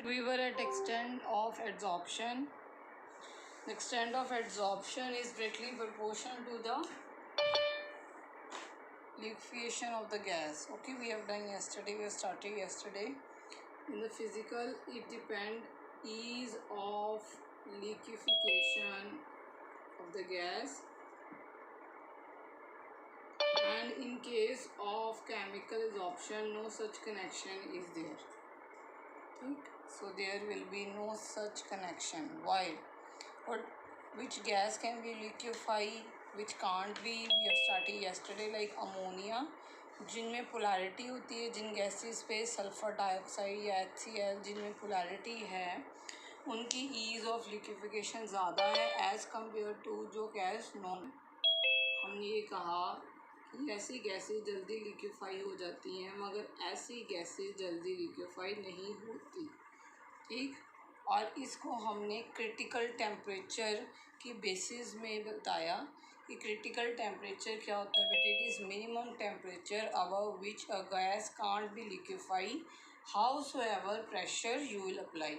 We were at extent of adsorption. The extent of adsorption is directly proportional to the liquefaction of the gas. Okay, we have done yesterday. We started yesterday. In the physical, it depends ease of liquefaction of the gas, and in case of chemical adsorption, no such connection is there. So there will be no such connection. Why? But which gas can be liquefied, which can't be? We have started yesterday, like ammonia, जिनमें polarity होती है, जिन gases पे sulphur dioxide या HCl जिनमें polarity है, उनकी ease of liquefaction ज़्यादा है एज़ कम्पेयर टू जो गैस नॉन। हमने ये कहा कि ऐसी गैसेस जल्दी लिक्विफाई हो जाती हैं, मगर ऐसी गैसेस जल्दी लिक्विफाई नहीं होती। ठीक, और इसको हमने क्रिटिकल टेम्परेचर की बेसिस में बताया कि क्रिटिकल टेम्परेचर क्या होता है बेटे। It is minimum temperature above which a gas can't be liquefy howsoever pressure you will apply.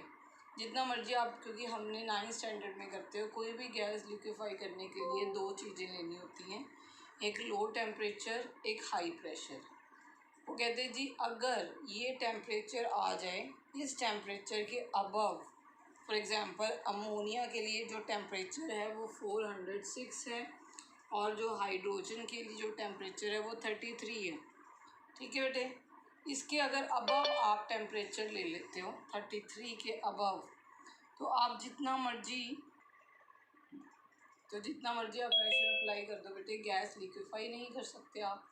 जितना मर्जी आप, क्योंकि हमने 9th स्टैंडर्ड में करते हो, कोई भी गैस लिक्विफाई करने के लिए दो चीज़ें लेनी होती हैं, एक लो टेम्परेचर, एक हाई प्रेशर। वो कहते हैं जी अगर ये टेम्परेचर आ जाए इस टेम्परेचर के अबव, फॉर एग्ज़ाम्पल अमोनिया के लिए जो टेम्परेचर है वो 406 है, और जो हाइड्रोजन के लिए जो टेम्परेचर है वो 33 है। ठीक है बेटे, इसके अगर अबव आप टेम्परेचर ले लेते हो 33 के अबव, तो आप जितना मर्जी आप प्रेशर अप्लाई कर दो बेटे, गैस लिक्विफाई नहीं कर सकते आप।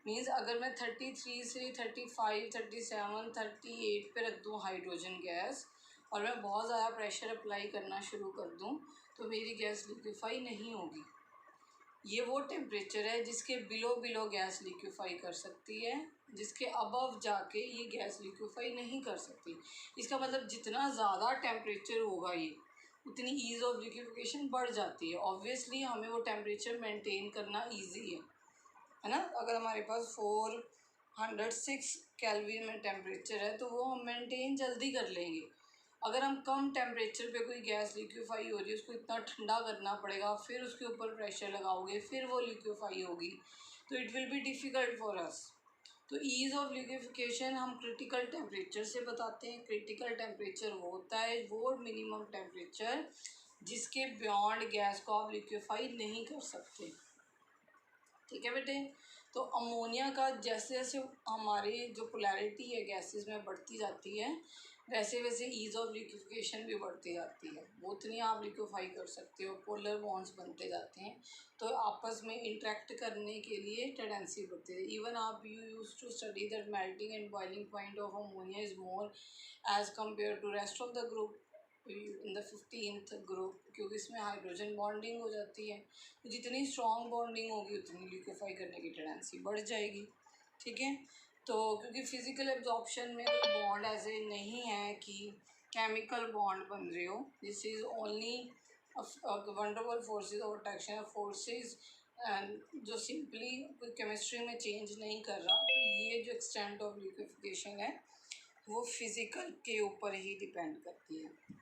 मीन्स अगर मैं 33 से 35, 37, 38 पे रख दूँ हाइड्रोजन गैस, और मैं बहुत ज़्यादा प्रेशर अप्लाई करना शुरू कर दूँ, तो मेरी गैस लिक्विफाई नहीं होगी। ये वो टेम्परेचर है जिसके बिलो गैस लिक्विफाई कर सकती है, जिसके अबव जाके ये गैस लिक्विफाई नहीं कर सकती। इसका मतलब जितना ज़्यादा टेम्परेचर होगा ये, उतनी ईज़ ऑफ लिक्विफिकेशन बढ़ जाती है। ऑब्वियसली हमें वो टेम्परेचर मेंटेन करना ईजी है ना। अगर हमारे पास 406 केल्विन में टेम्परेचर है तो वो हम मेंटेन जल्दी कर लेंगे। अगर हम कम टेम्परेचर पे कोई गैस लिक्विफाई हो रही है, उसको इतना ठंडा करना पड़ेगा, फिर उसके ऊपर प्रेशर लगाओगे, फिर वो लिक्विफाई होगी, तो it will be difficult for us. तो ईज़ ऑफ लिक्विफिकेशन हम क्रिटिकल टेम्परेचर से बताते हैं। क्रिटिकल टेम्परेचर वो होता है वो मिनिमम टेम्परेचर जिसके बियॉन्ड गैस को आप लिक्विफाई नहीं कर सकते। ठीक है बेटे, तो अमोनिया का जैसे जैसे हमारी जो पोलैरिटी है गैसेस में बढ़ती जाती है, वैसे वैसे ईज़ ऑफ लिक्विफिकेशन भी बढ़ती जाती है। वो उतनी आप लिक्विफाई कर सकते हो, पोलर बॉन्ड्स बनते जाते हैं, तो आपस में इंटरेक्ट करने के लिए टेंडेंसी बढ़ती है। इवन आप you use to study that melting and boiling point of ammonia is more as compare to rest of the group in the 15th group, क्योंकि इसमें हाइड्रोजन बॉन्डिंग हो जाती है। तो जितनी स्ट्रॉन्ग बॉन्डिंग होगी उतनी लिक्विफाई करने की टेंडेंसी बढ़ जाएगी। ठीक है, तो क्योंकि फिजिकल एब्जॉर्प्शन में कोई बॉन्ड ऐसे नहीं है कि केमिकल बॉन्ड बन रहे हो, this is only wonderful forces of attraction forces, जो सिंपली कोई केमिस्ट्री में चेंज नहीं कर रहा। तो ये जो एक्सटेंट ऑफ लिक्विफिकेशन है वो फिज़िकल के ऊपर ही डिपेंड करती है।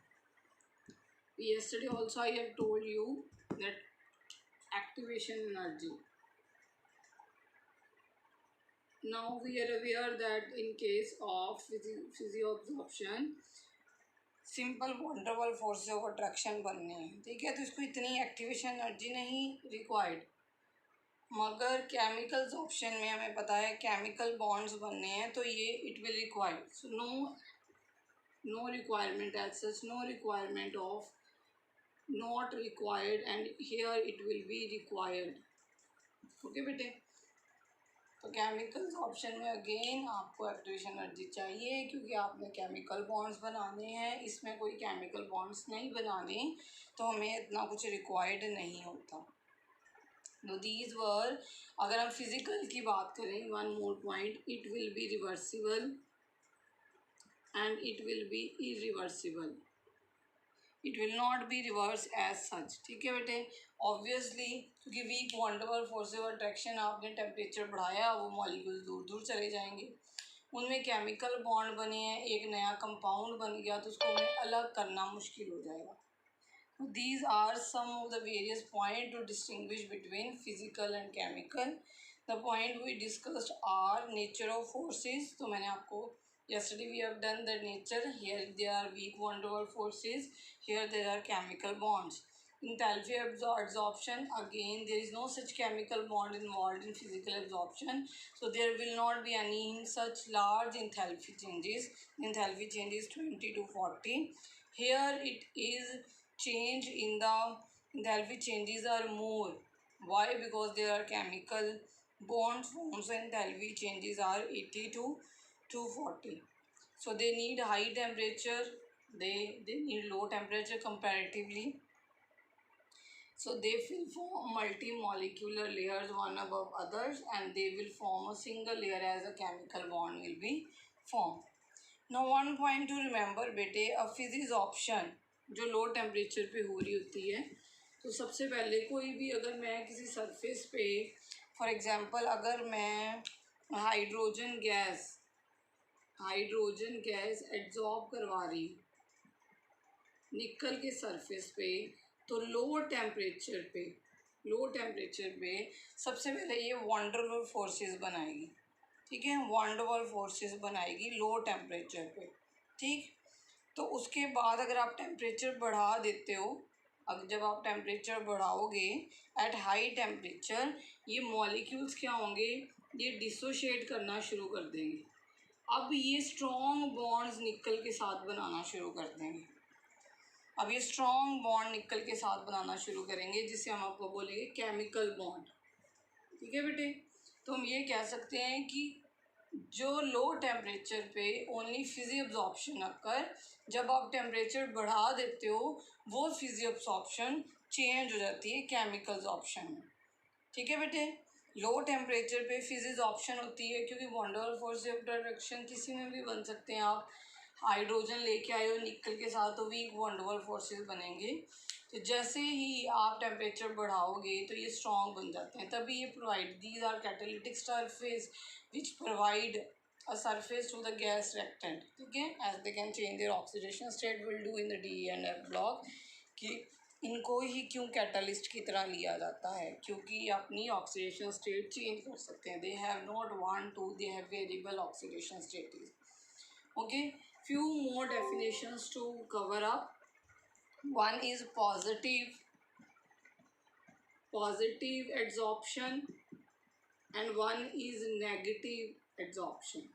Yesterday also I have told you that activation energy. Now we are aware that in case of physioabsorption simple wonderful forces of attraction बनने हैं। ठीक है, तो इसको इतनी एक्टिवेशन एनर्जी नहीं रिक्वायर्ड, मगर केमिकल ऑप्शन में हमें पता है केमिकल बॉन्ड्स बनने हैं, तो ये it will require. So no requirement as such, no requirement of not required, and here it will be required. Okay बेटे, तो केमिकल्स ऑप्शन में अगेन आपको एक्टिवेशन एनर्जी चाहिए, क्योंकि आपने केमिकल बॉन्ड्स बनाने हैं। इसमें कोई केमिकल बॉन्ड्स नहीं बनाने, तो हमें इतना कुछ रिक्वायर्ड नहीं होता। नो दीज वर, अगर हम फिजिकल की बात करें, one more point, it will be reversible and it will be irreversible. It will not be reverse as such. ठीक है बेटे, ऑब्वियसली क्योंकि weak wonderful force of attraction, आपने टेम्परेचर बढ़ाया, वो मॉलिक्यूल्स दूर दूर चले जाएंगे। उनमें केमिकल बॉन्ड बने हैं, एक नया कंपाउंड बन गया, तो उसको हमें अलग करना मुश्किल हो जाएगा. These are some of the various points to distinguish between physical and chemical. The point we discussed are nature of forces. तो मैंने आपको yesterday we have done the nature. Here there are weak van der Waals forces. Here there are chemical bonds. Enthalpy absorption, again there is no such chemical bond involved in physical absorption, so there will not be any such large enthalpy changes. Enthalpy change is 20 to 40. Here it is change in the enthalpy changes are more. Why? Because there are chemical bonds formed, so enthalpy changes are 80 to 240. So they need high temperature, they need low temperature comparatively. So they will form multi-molecular layers one above others, and they will form a single layer as a chemical bond will be formed. Now one point to remember बेटे, a physics option जो लो temperature पे हो रही होती है, तो सबसे पहले कोई भी अगर मैं किसी सरफेस पे फॉर एग्जांपल अगर मैं हाइड्रोजन गैस एब्जॉर्ब करवा रही निकल के सरफेस पे, तो लो टेम्परेचर पे सबसे पहले ये वान डेर वाल्स फोर्सेस बनाएगी. ठीक है, वान डेर वाल्स फोर्सेस बनाएगी लो टेम्परेचर पे. ठीक, तो उसके बाद अगर आप टेम्परेचर बढ़ा देते हो, अब जब आप टेम्परेचर बढ़ाओगे एट हाई टेम्परेचर, ये मॉलिक्यूल्स क्या होंगे, ये डिसोशिएट करना शुरू कर देंगे. अब ये स्ट्रॉन्ग बॉन्ड्स निकल के साथ बनाना शुरू कर देंगे. अब ये स्ट्रॉन्ग बॉन्ड निकल के साथ बनाना शुरू करेंगे, जिसे हम आपको बोलेंगे केमिकल बॉन्ड. ठीक है बेटे, तो हम ये कह सकते हैं कि जो लो टेम्परेचर पे ओनली फिजिक एब्जॉर्प्शन अक्कर, जब आप टेम्परेचर बढ़ा देते हो वो फिजिक एब्जॉर्प्शन चेंज हो जाती है केमिकल एब्जॉर्प्शन में. ठीक है बेटे, लो टेम्परेचर पे फिजिक ऑप्शन होती है, क्योंकि van der Waals force of attraction किसी में भी बन सकते हैं. आप हाइड्रोजन लेके आए हो निकल के साथ, तो वीक वान डेर वाल्स फोर्सेस बनेंगे. तो जैसे ही आप टेम्परेचर बढ़ाओगे तो ये स्ट्रॉन्ग बन जाते हैं. तभी ये provide, these are catalytic surface which provide a surface to the gas reactant. ठीक है, as they can change their oxidation state, will do in the D and F block. कि इनको ही क्यों कैटलिस्ट की तरह लिया जाता है, क्योंकि अपनी ऑक्सीडेशन स्टेट चेंज कर सकते हैं. They have not one two, they have variable oxidation state. Okay, few more definitions to cover up. One is positive adsorption and one is negative adsorption.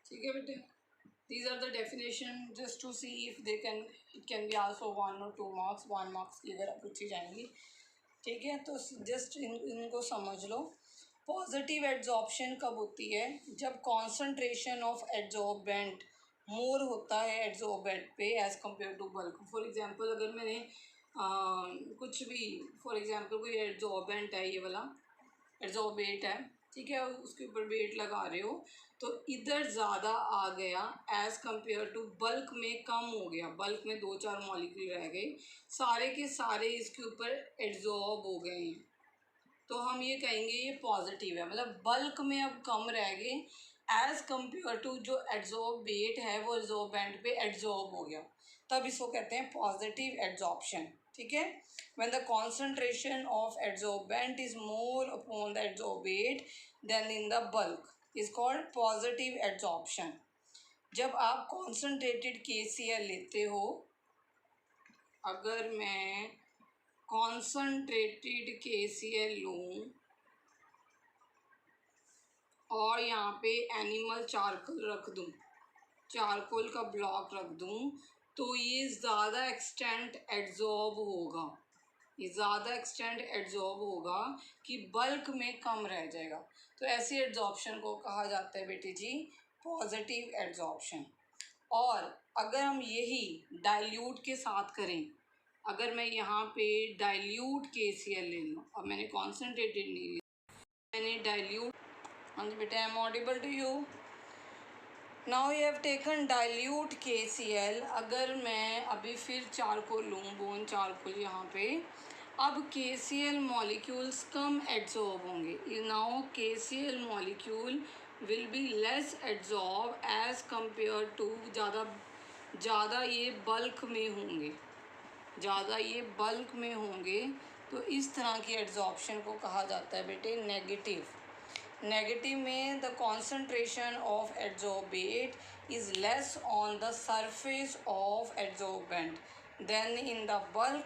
ठीक है बेटे, these are the definition just to see if they can, it can be also 1 or 2 marks, 1 marks की अगर पूछी जाएंगी. ठीक है, तो जस्ट इनको समझ लो. पॉजिटिव एड्जॉर्प्शन कब होती है, जब कॉन्सेंट्रेशन ऑफ एड्जॉर्बेंट मोर होता है एड्जॉर्बेंट पे as compare to bulk. For example अगर मैंने कुछ भी, फॉर एग्जांपल कोई एड्जॉर्बेंट है, ये वाला एड्जॉर्बेट है, ठीक है, उसके ऊपर वेट लगा रहे हो, तो इधर ज़्यादा आ गया एज़ कम्पेयर टू बल्क में कम हो गया. बल्क में 2-4 मॉलिक्यूल रह गए, सारे के सारे इसके ऊपर एड्जॉर्ब हो गए हैं, तो हम ये कहेंगे ये पॉजिटिव है. मतलब बल्क में अब कम रह गए एज़ कम्पेयर टू जो एड्जॉर्बेट है वो एड्जॉर्बेंट पे एड्जॉर्ब हो गया, तब इसको कहते हैं पॉजिटिव एड्जॉर्प्शन. ठीक है, when the concentration of adsorbent is more upon the adsorbate than in the bulk is called positive adsorption. जब आप concentrated KCl लेते हो, अगर मैं concentrated KCl लूँ और यहाँ पे एनिमल चारकोल रख दूँ, चारकोल का ब्लॉक रख दूँ, तो ये ज़्यादा एक्सटेंट एड्जॉर्ब होगा, ये ज़्यादा एक्सटेंट एड्जॉर्ब होगा कि बल्क में कम रह जाएगा. तो ऐसी एड्जॉर्प्शन को कहा जाता है बेटे जी पॉजिटिव एड्जॉर्प्शन. और अगर हम यही डाइल्यूट के साथ करें, अगर मैं यहाँ पे डाइल्यूट KCl ले लूँ, अब मैंने कॉन्सेंट्रेटेड नहीं लिया, मैंने डाइल्यूट. हाँ जी बेटा, I am audible to you. Now you have taken dilute KCl. अगर मैं अभी फिर चारकोल लूँ, बोन चारकोल यहाँ पे, अब KCl मॉलिक्यूल्स कम एड्जॉर्ब होंगे। Now KCl molecule will be less adsorb as compare to, ज़्यादा ये बल्क में होंगे, तो इस तरह की एड्जॉर्प्शन को कहा जाता है बेटे नेगेटिव। नेगेटिव में the concentration of adsorbate is less on the surface of adsorbent then in the bulk,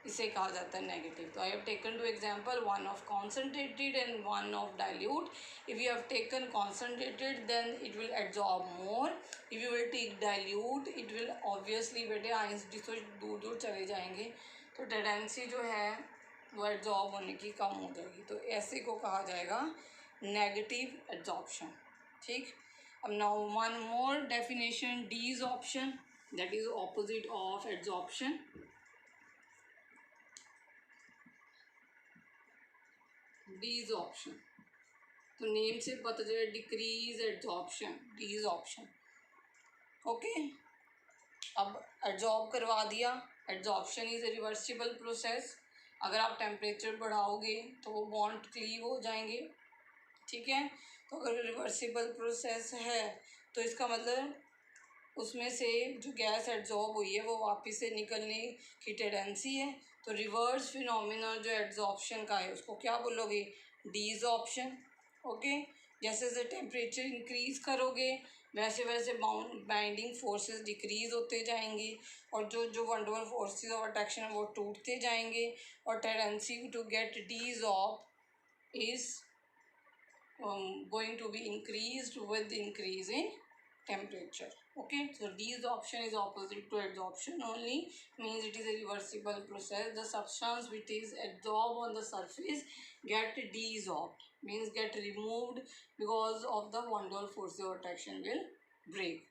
इसे कहा जाता है नेगेटिव। तो I have taken two example one of concentrated and one of dilute. If you have taken concentrated then it will adsorb more, if you will take dilute it will obviously बेटे ions दूर दूर चले जाएंगे, तो tendency जो है वो adsorb होने की कम हो जाएगी। तो ऐसे को कहा जाएगा नेगेटिव एड्जॉर्प्शन। ठीक, अब now one more definition, desorption, that is opposite of adsorption. Desorption तो नेम से पता चले डिक्रीज एड्जॉर्प्शन, डीजॉर्प्शन। ओके, अब एड्जॉर्ब करवा दिया, adsorption is a reversible process. अगर आप टेम्परेचर बढ़ाओगे तो वो बॉन्ड क्लीव हो जाएंगे, ठीक है। तो अगर रिवर्सिबल प्रोसेस है तो इसका मतलब उसमें से जो गैस एड्जॉर्ब हुई है वो वापस से निकलने की टेंडेंसी है। तो रिवर्स फिनोमिना जो एड्जॉर्प्शन का है उसको क्या बोलोगे, डीजॉर्प्शन। ओके, जैसे जैसे टेम्परेचर इंक्रीज करोगे वैसे वैसे बाइंडिंग फोर्सेस डिक्रीज होते जाएंगे और जो वंडरफुल फोर्सेस ऑफ अट्रैक्शन वो टूटते जाएंगे और tendency to get desorb is going to be increased with the increase in temperature. Okay, so desorption is opposite to adsorption only, means it is a reversible process. The substance which is adsorbed on the surface get desorbed, means get removed because of the van der Waals force of attraction will break.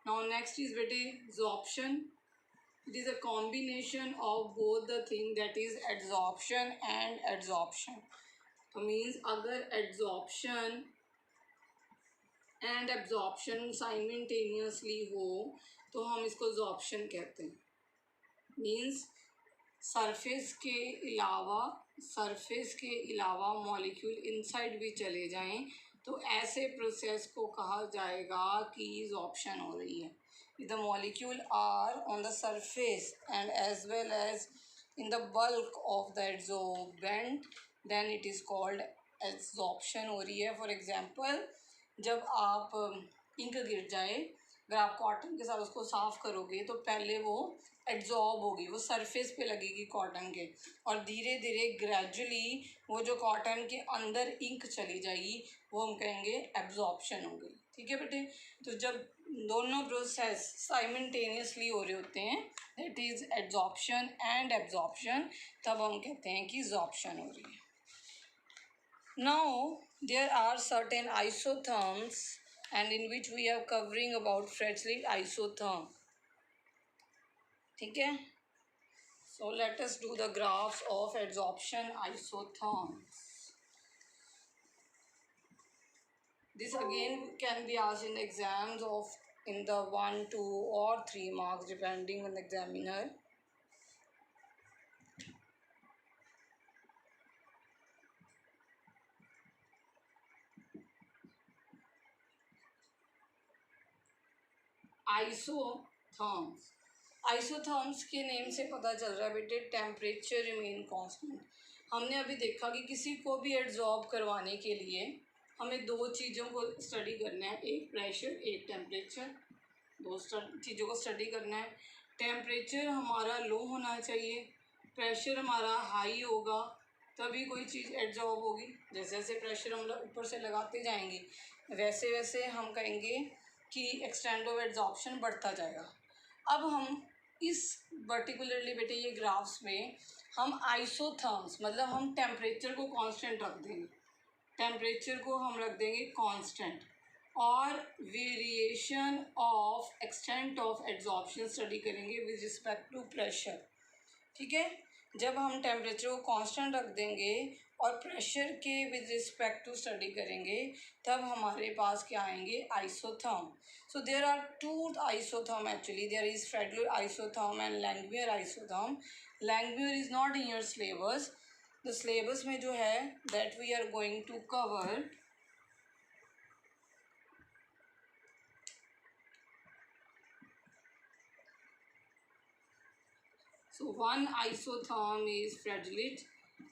Now next is adsorption. It is a combination of both the thing, that is adsorption and adsorption. तो means अगर adsorption and absorption simultaneously हो तो हम इसको absorption कहते हैं। Means surface के अलावा मॉलिक्यूल इनसाइड भी चले जाएं तो ऐसे प्रोसेस को कहा जाएगा कि एब्जॉर्प्शन हो रही है। If the molecule are on the surface and as well as in the bulk of the adsorbent then it is called absorption हो रही है। फॉर एग्जांपल, जब आप इंक गिर जाए, अगर आप कॉटन के साथ उसको साफ़ करोगे तो पहले वो एड्जॉर्ब होगी, वो सरफेस पे लगेगी कॉटन के, और धीरे धीरे ग्रेजुअली वो जो कॉटन के अंदर इंक चली जाएगी वो हम कहेंगे एब्जॉर्प्शन हो गई। ठीक है बेटे, तो जब दोनों प्रोसेस साइमल्टेनियसली हो रहे होते हैं that is adsorption and absorption, तब हम कहते हैं कि एब्जॉर्प्शन हो रही है। Now there are certain isotherms and in which we are covering about Frederick isotherm. ठीक है, so let us do the graphs of adsorption isotherms. This again can be asked in exams of in the 1, 2 or 3 marks depending on the examiner. Isotherms, isotherms के name से पता चल रहा है बेटे temperature remain constant. हमने अभी देखा कि किसी को भी एड्जॉर्ब करवाने के लिए हमें दो चीज़ों को स्टडी करना है, एक प्रेशर एक टेम्परेचर, दो चीज़ों को स्टडी करना है। टेम्परेचर हमारा लो होना चाहिए, प्रेशर हमारा हाई होगा, तभी कोई चीज़ एड्जॉर्ब होगी। जैसे जैसे प्रेशर हम ऊपर से लगाते जाएंगे वैसे वैसे हम कहेंगे कि एक्सटेंड ऑफ एड्जॉर्प्शन बढ़ता जाएगा। अब हम इस पर्टिकुलरली बेटे ये ग्राफ्स में हम आइसोथर्म्स मतलब हम टेम्परेचर को कांस्टेंट रख देंगे, टेम्परेचर को हम रख देंगे कांस्टेंट, और variation of extent of adsorption study करेंगे विद रिस्पेक्ट टू प्रेशर। ठीक है, जब हम टेम्परेचर को कांस्टेंट रख देंगे और प्रेशर के विद रिस्पेक्ट टू स्टडी करेंगे तब हमारे पास क्या आएंगे, isotherm. So there are two isotherm actually. There is Freundlich isotherm and Langmuir isotherm. Langmuir is not in your syllabus. The syllabus में जो है that we are going to cover. So one isotherm is Fredolic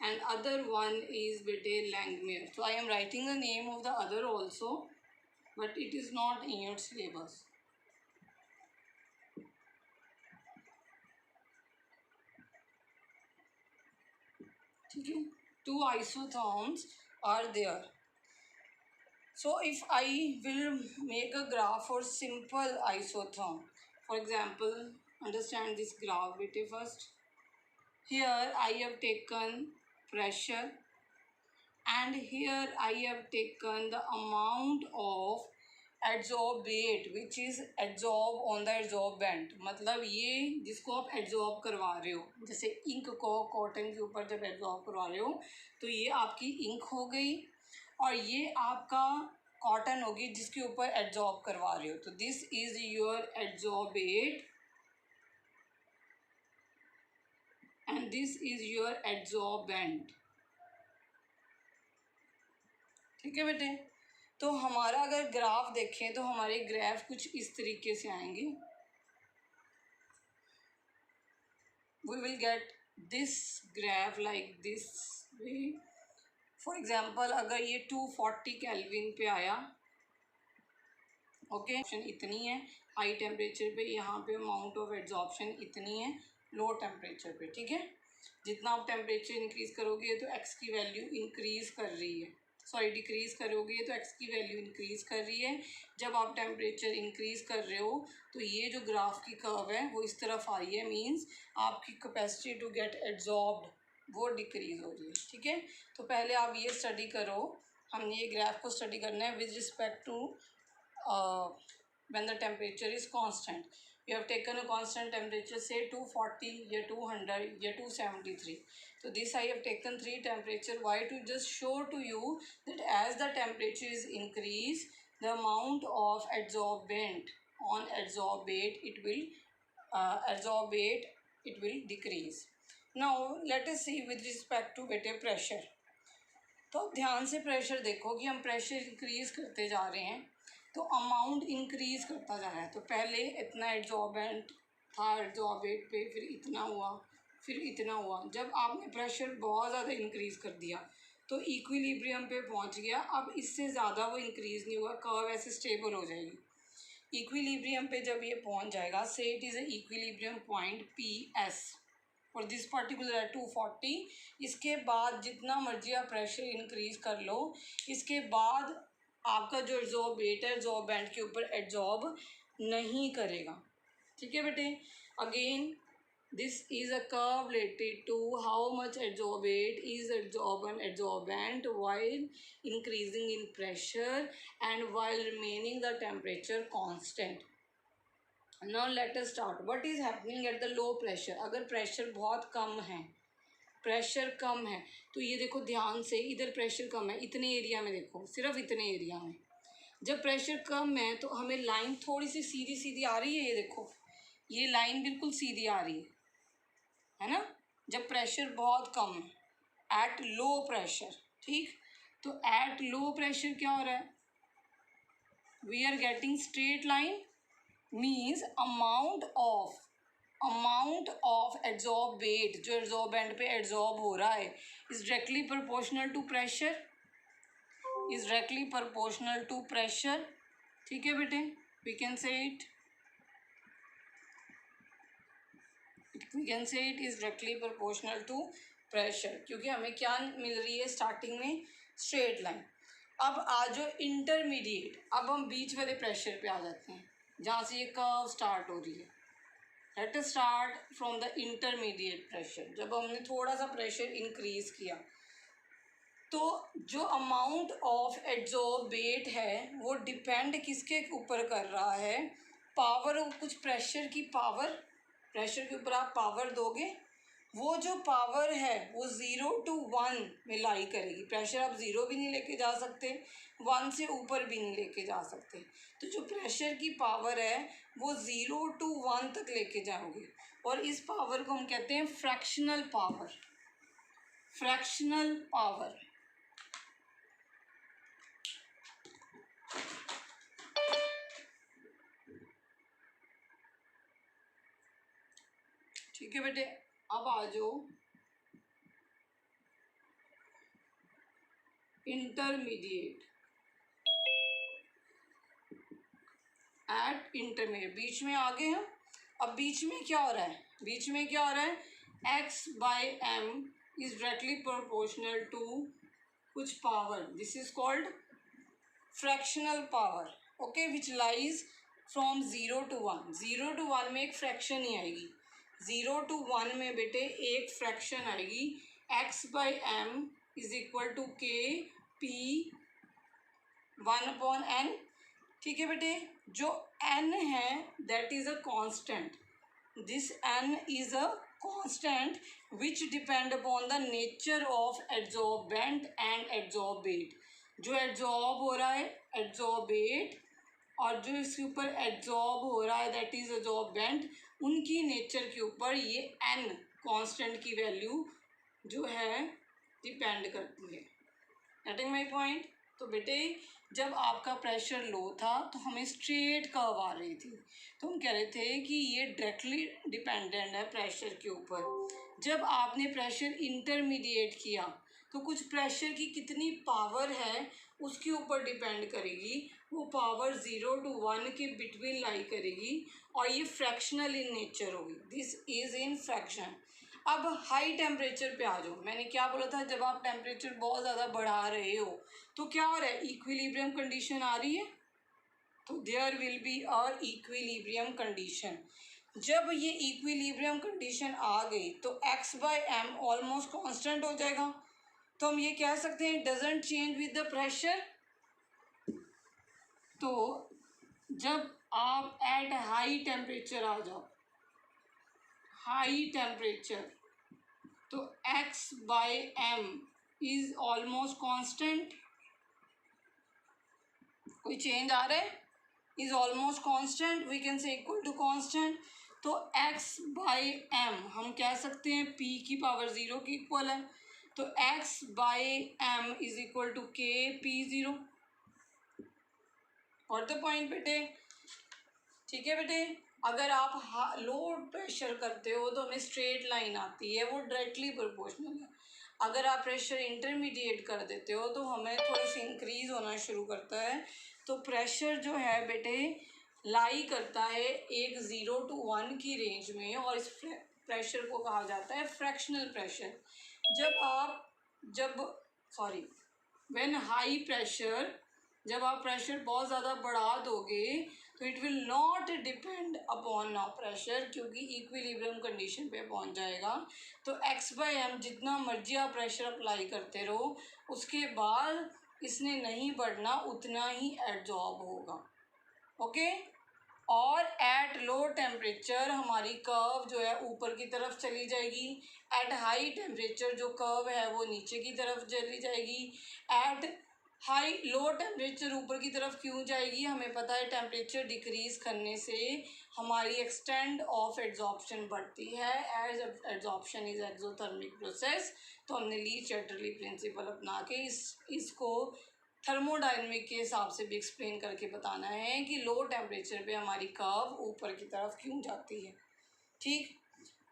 and other one is beta Langmuir. So I am writing the name of the other also, but it is not in your syllabus. Okay. Two isotherms are there. So if I will make a graph for simple isotherm, for example, understand this graph beta first. Here I have taken pressure and here I have taken the amount of adsorbate which is adsorb on the adsorbent. मतलब ये जिसको आप adsorb करवा रहे हो, जैसे ink को cotton के ऊपर जब एड्जॉर्ब करवा रहे हो तो ये आपकी इंक हो गई और ये आपका कॉटन होगी जिसके ऊपर एड्जॉर्ब करवा रहे हो. तो this is your adsorbate and this is your adsorbent. ठीक है बेटे. तो हमारा अगर ग्राफ देखें तो हमारे ग्राफ कुछ इस तरीके से आएंगे. We will get this graph like this way. For example अगर ये 240 केल्विन पे आया, ओके, इतनी है हाई टेम्परेचर पे, यहाँ पे अमाउंट ऑफ एड्जॉर्प्शन इतनी है लो टेम्परेचर पे. ठीक है. जितना आप टेम्परेचर इंक्रीज करोगे तो एक्स की वैल्यू इंक्रीज कर रही है, सॉरी डिक्रीज करोगे तो एक्स की वैल्यू इंक्रीज कर रही है. जब आप टेम्परेचर इंक्रीज कर रहे हो तो ये जो ग्राफ की कर्व है वो इस तरफ आ रही है, मींस आपकी कैपेसिटी टू गेट एड्जॉर्ब्ड वो डिक्रीज हो रही है. ठीक है. तो पहले आप ये स्टडी करो, हमने ये ग्राफ को स्टडी करना है with respect to when the temperature is constant. We have taken a constant temperature, say 240 या 200 या 273. So this I have taken 3 temperature. Why? To just show to you that as the temperature is increased, the amount of adsorbent on adsorbate it will decrease. Now let us see with respect to better pressure. तो ध्यान से pressure देखो कि हम pressure increase करते जा रहे हैं तो अमाउंट इंक्रीज करता जा रहा है. तो पहले इतना एड्जॉर्बेंट था एड्जॉर्बेट पे, फिर इतना हुआ, फिर इतना हुआ. जब आपने प्रेशर बहुत ज़्यादा इंक्रीज कर दिया तो इक्विलिब्रियम पे पहुंच गया. अब इससे ज़्यादा वो इंक्रीज नहीं हुआ, कर्व ऐसे स्टेबल हो जाएगी. इक्विलिब्रियम पे जब ये पहुंच जाएगा, से it is a equilibrium point P S और दिस पर्टिकुलर है 240. इसके बाद जितना मर्जी आप प्रेशर इंक्रीज कर लो, इसके बाद आपका जो एड्जॉर्बेट है एड्जॉर्बेंट के ऊपर एड्जॉर्ब नहीं करेगा. ठीक है बेटे. Again this is a curve related to how much adsorbate is adsorbent while increasing in pressure and while remaining the temperature constant. Now let us start. What is happening at the low pressure. अगर pressure बहुत कम है, pressure कम है तो ये देखो ध्यान से, इधर प्रेशर कम है, इतने एरिया में देखो, सिर्फ इतने एरिया में. जब प्रेशर कम है तो हमें लाइन थोड़ी सी सीधी सीधी आ रही है. ये देखो ये लाइन बिल्कुल सीधी आ रही है ना. जब प्रेशर बहुत कम है एट लो प्रेशर. ठीक. तो एट लो प्रेशर क्या हो रहा है, we are getting straight line, means amount of adsorbate जो एड्जॉर्बेंट पे एड्जॉर्ब हो रहा है is directly proportional to pressure, is directly proportional to pressure. ठीक है बेटे. We can say it is directly proportional to pressure, क्योंकि हमें क्या मिल रही है स्टार्टिंग में, स्ट्रेट लाइन. अब आ जो इंटरमीडिएट, अब हम बीच वाले प्रेशर पे आ जाते हैं जहाँ से ये कर्व स्टार्ट हो रही है. Late us start from the intermediate pressure. जब हमने थोड़ा सा प्रेशर इंक्रीज किया तो जो अमाउंट ऑफ एड्जॉर्बेट है वो डिपेंड किसके ऊपर कर रहा है, पावर. कुछ प्रेशर की पावर, प्रेशर के ऊपर आप पावर दोगे वो जो पावर है वो 0 to 1 में लाई करेगी। प्रेशर आप 0 भी नहीं लेके जा सकते, 1 से ऊपर भी नहीं लेके जा सकते। तो जो प्रेशर की पावर है वो 0 to 1 तक लेके जाओगे, और इस पावर को हम कहते हैं फ्रैक्शनल पावर। Fractional power. ठीक है बेटे, अब आ जाओ इंटरमीडिएट। एट इंटरमीडिएट बीच में आ गए हम। अब बीच में क्या हो रहा है, बीच में क्या हो रहा है, x by M is directly proportional to कुछ power, this is called fractional power, okay, which lies from 0 to 1। 0 to 1 में एक फ्रैक्शन ही आएगी, 0 to 1 में बेटे एक फ्रैक्शन आएगी, x by M is equal to K P 1/n। ठीक है बेटे, जो n है that is a constant, this n is a constant which depend upon the nature of adsorbent and adsorbate. जो एड्सॉर्ब हो रहा है एड्सॉर्बेट, और जो इसके ऊपर एड्सॉर्ब हो रहा है दैट इज एड्सॉर्बेंट, उनकी नेचर के ऊपर ये n कांस्टेंट की वैल्यू जो है डिपेंड करती है। Getting my point. तो बेटे जब आपका प्रेशर लो था तो हमें स्ट्रेट कर्व आ रही थी, तो हम कह रहे थे कि ये डायरेक्टली डिपेंडेंट है प्रेशर के ऊपर। जब आपने प्रेशर इंटरमीडिएट किया तो कुछ प्रेशर की कितनी पावर है उसके ऊपर डिपेंड करेगी, वो पावर 0 to 1 के बिटवीन लाई करेगी, और ये फ्रैक्शनल इन नेचर होगी, दिस इज इन फ्रैक्शन। अब हाई टेम्परेचर पे आ जाओ। मैंने क्या बोला था, जब आप टेम्परेचर बहुत ज़्यादा बढ़ा रहे हो तो क्या हो रहा है, इक्विलिब्रियम कंडीशन आ रही है, तो there will be a equilibrium condition. जब ये इक्विलिब्रियम कंडीशन आ गई तो x by M almost constant हो जाएगा, तो हम ये कह सकते हैं doesn't change with the pressure. तो जब आप एट हाई टेम्परेचर आ जाओ, हाई टेम्परेचर, तो x by M is almost constant, कोई चेंज आ रहा है, is almost constant, we can say equal to constant. तो x बाई एम हम कह सकते हैं p की पावर 0 की इक्वल है, तो x by M is equal to K P 0। और द पॉइंट बेटे, ठीक है बेटे, अगर आप लो प्रेशर करते हो तो हमें स्ट्रेट लाइन आती है, वो डायरेक्टली प्रोपोर्शनल है। अगर आप प्रेशर इंटरमीडिएट कर देते हो तो हमें थोड़ी सी इंक्रीज होना शुरू करता है। तो प्रेशर जो है बेटे लाई करता है एक 0 to 1 की रेंज में, और इस प्रेशर को कहा जाता है fractional pressure. When high pressure, जब आप प्रेशर बहुत ज़्यादा बढ़ा दोगे तो it will not depend upon now pressure, क्योंकि इक्विलिब्रियम कंडीशन पे पहुंच जाएगा। तो x बाई एम जितना मर्जी आप प्रेशर अप्लाई करते रहो, उसके बाद इसने नहीं बढ़ना, उतना ही एब्जॉर्ब होगा, ओके। और एट लो टेम्परेचर हमारी कर्व जो है ऊपर की तरफ चली जाएगी, एट हाई टेम्परेचर जो कर्व है वो नीचे की तरफ चली जाएगी। एट हाई लो टेम्परेचर ऊपर की तरफ क्यों जाएगी, हमें पता है टेम्परेचर डिक्रीज करने से हमारी एक्सटेंड ऑफ एड्जॉर्प्शन बढ़ती है, as adsorption is exothermic process. तो हमने ली चैटरली प्रिंसिपल अपना के इसको थर्मोडायनेमिक के हिसाब से भी एक्सप्लेन करके बताना है कि लो टेम्परेचर पे हमारी कर्व ऊपर की तरफ क्यों जाती है। ठीक,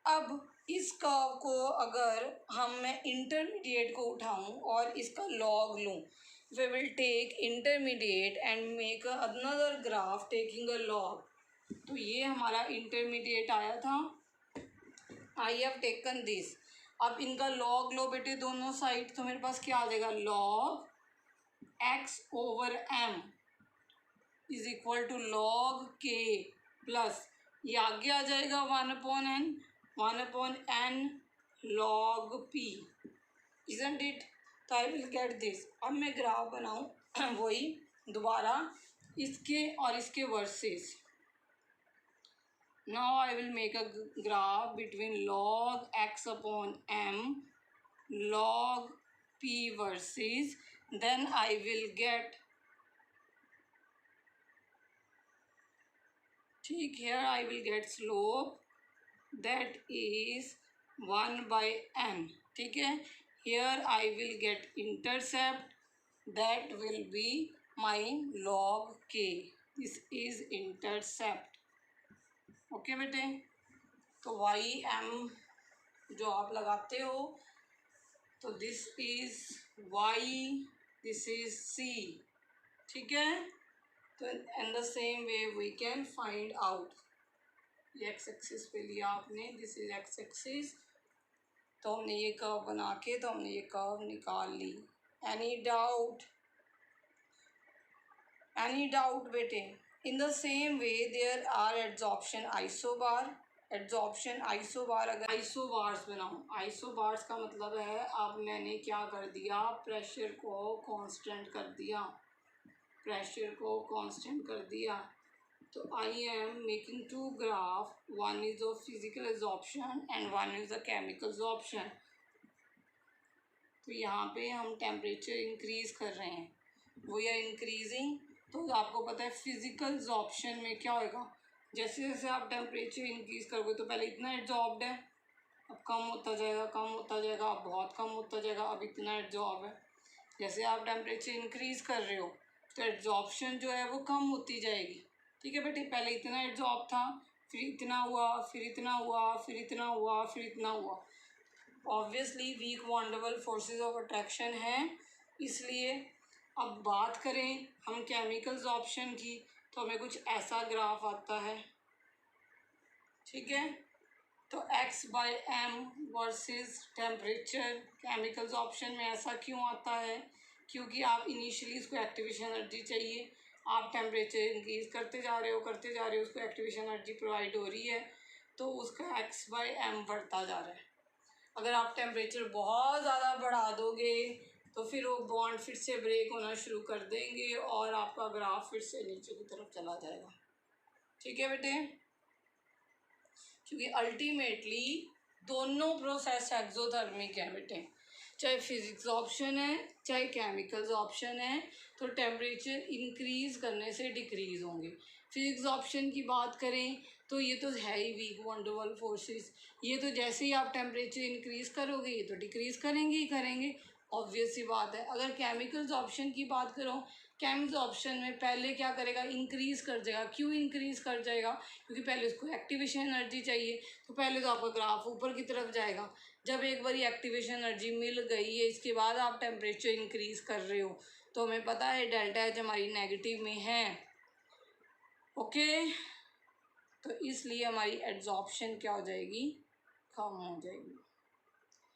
अब इस कर्व को अगर मैं इंटरमीडिएट को उठाऊं और इसका लॉग लूं, we will take intermediate and make another graph taking a log. तो ये हमारा इंटरमीडिएट आया था, आई हैव टेकन दिस। अब इनका लॉग लो बेटे दोनों साइड, तो मेरे पास क्या आ जाएगा, log x over m is equal to log k plus ये आगे आ जाएगा 1/n, 1/n log p, isn't it? तो आई विल गेट दिस। अब मैं ग्राफ बनाऊं वही दोबारा इसके और इसके versus. Now I will make a graph between log x upon m, log p versus, then I will get, here I will get slope that is 1 by m. ठीक है, here I will get intercept that will be my log k. This is intercept. Okay बेटे, तो Y M जो आप लगाते हो, तो this is Y, this is C. ठीक है, तो in the same way we can find out. ये एक्स एक्सिस पे लिया आपने, दिस इज एक्स एक्सिस, तो हमने ये कर्व बना के तो हमने ये कर्व निकाल ली. Any doubt? एनी डाउट बेटे? In the same way there are adsorption isobar. Adsorption isobar, अगर आइसोबार्स बनाऊं, आइसोबार्स का मतलब है अब मैंने क्या कर दिया, प्रेशर को कांस्टेंट कर दिया, प्रेशर को कांस्टेंट कर दिया. तो I am making two graph, one is of physical absorption and one is the chemical absorption. तो यहाँ पे हम टेम्परेचर इंक्रीज कर रहे हैं, वी आर इंक्रीजिंग. तो आपको पता है फिजिकल एब्जॉर्प्शन में क्या होगा, जैसे जैसे आप टेम्परेचर इंक्रीज करोगे तो पहले इतना एब्जॉर्ब्ड है, अब कम होता जाएगा, कम होता जाएगा, अब बहुत कम होता जाएगा, अब इतना एब्जॉर्ब है. जैसे आप टेम्परेचर इंक्रीज कर रहे हो तो एब्जॉर्प्शन जो है वो कम होती जाएगी. ठीक है बेटे, पहले इतना एब्जॉर्ब था, फिर इतना हुआ, फिर इतना हुआ, फिर इतना हुआ, फिर इतना हुआ. Obviously weak van der Waals forces of attraction है. इसलिए अब बात करें हम केमिकल एब्जॉर्प्शन की, तो हमें कुछ ऐसा ग्राफ आता है. ठीक है, तो x by M versus temperature chemical absorption में ऐसा क्यों आता है, क्योंकि आप इनिशियली इसको एक्टिवेशन एनर्जी चाहिए, आप टेम्परेचर इंक्रीज करते जा रहे हो, करते जा रहे हो, उसको एक्टिवेशन एनर्जी प्रोवाइड हो रही है, तो उसका x बाय एम बढ़ता जा रहा है. अगर आप टेम्परेचर बहुत ज़्यादा बढ़ा दोगे तो फिर वो बॉन्ड फिर से ब्रेक होना शुरू कर देंगे और आपका ग्राफ फिर से नीचे की तरफ चला जाएगा. ठीक है बेटे, क्योंकि अल्टीमेटली दोनों प्रोसेस एक्सोथर्मिक है बेटे, चाहे फिजिक्स ऑप्शन है चाहे केमिकल्स ऑप्शन है, तो टेम्परेचर इंक्रीज करने से डिक्रीज होंगे. फिजिक्स ऑप्शन की बात करें तो ये तो है ही वीक वंडरफुल फोर्सेस, ये तो जैसे ही आप टेम्परेचर इंक्रीज करोगे ये तो डिक्रीज करेंगे ही करेंगे, ऑब्वियस सी बात है. अगर केमिकल्स ऑप्शन की बात करो, केमिकल्स ऑप्शन में पहले क्या करेगा, इंक्रीज कर जाएगा. क्यों इंक्रीज कर जाएगा, क्योंकि पहले उसको एक्टिवेशन एनर्जी चाहिए, तो पहले तो आपका ग्राफ ऊपर की तरफ जाएगा. जब एक बार एक्टिवेशन एनर्जी मिल गई है, इसके बाद आप टेम्परेचर इंक्रीज कर रहे हो, तो हमें पता है डेल्टा एच हमारी नेगेटिव में है. ओके, तो इसलिए हमारी एड्सॉर्प्शन क्या हो जाएगी, कम हो जाएगी.